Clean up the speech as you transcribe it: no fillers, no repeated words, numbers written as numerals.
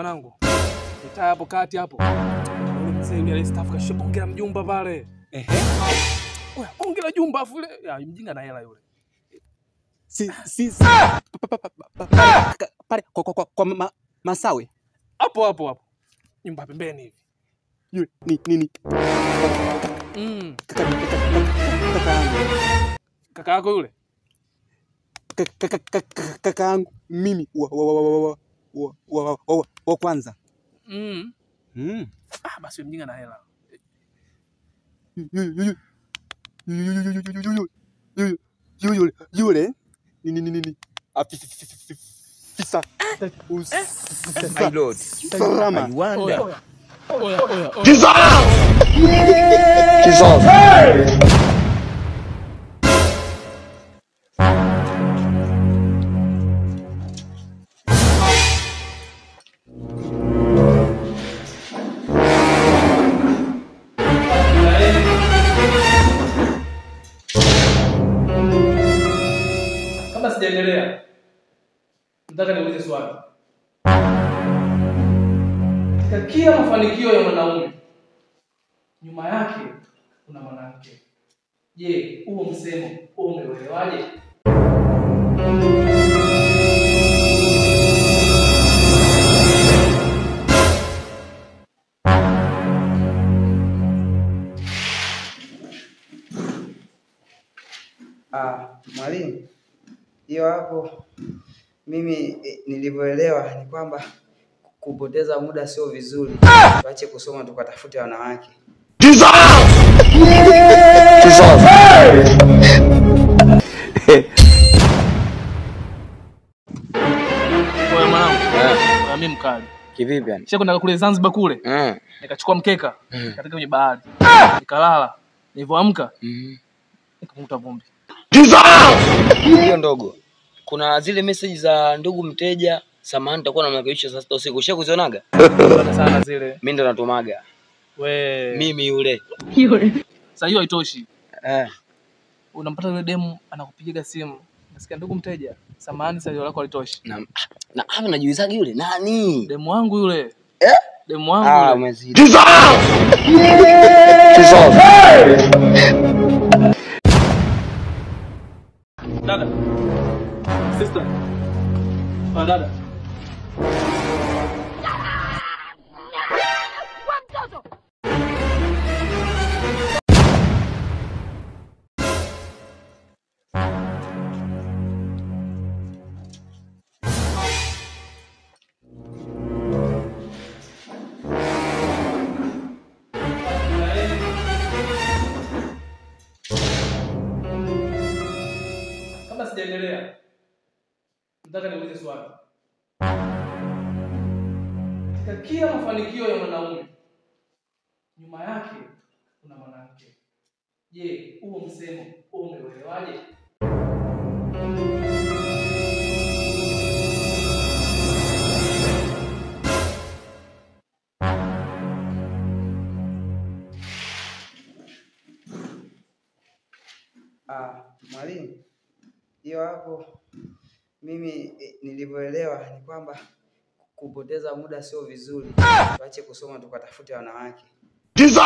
Mwanangu. Nitaa hapo kati hapo. Ule mzee yule alistaafu kashapongea mjumba pale. Oya, ongea jumba afu ile. Ya mjinga na hela yule. Pale kwa Masawe. Hapo. Nyumba pembeni hivi. Yule nini? Kaka yako yule? Kaka yangu mimi wa kwanza. Basi mjinga na hela. Yule nini? Afisa. My lord. Salama. Oya. Jesus. Kama sijaendelea, nataka niulize swali. Katika kila mafanikio ya mwanaume, nyuma yake kuna mwanamke. Je, huo msemo umeelewaje? Mwalimu, hiyo hapo mimi nilivyoelewa ni kwamba kupoteza muda sio vizuri. Tuache kusoma tukatafute wanawake. Oya mwanangu, mimi mkali. Kivipi yani? Kisha kwenda kule Zanzibar kule. Nikachukua mkeka katika kwenye bahari. Nikalala. Nilipoamka nikakuta vumbi. Hiyo ndogo. Kuna zile message za ndugu mteja, samahani nitakuwa na marekebisho saa 6 usiku. Ushakuzionaga? Sana zile. Mimi ndo natumaga. Mimi yule. Sasa hiyo haitoshi. Unampata yule demu anakupigia simu. Nasikia ndugu mteja, samahani salio lako halitoshi. Na hapa najiulizaga yule nani? Demu wangu yule. Demu wangu yule. Umezidi. Dada. Sister. Dada. Kama sijaendelea, nataka niulize swali. Katika kila mafanikio ya mwanaume, nyuma yake kuna mwanamke. Je, huo msemo umeelewaje? Mwalimu, hiyo hapo mimi nilivyoelewa ni kwamba kupoteza muda sio vizuri. Tuache kusoma tukatafute wanawake. Jesus.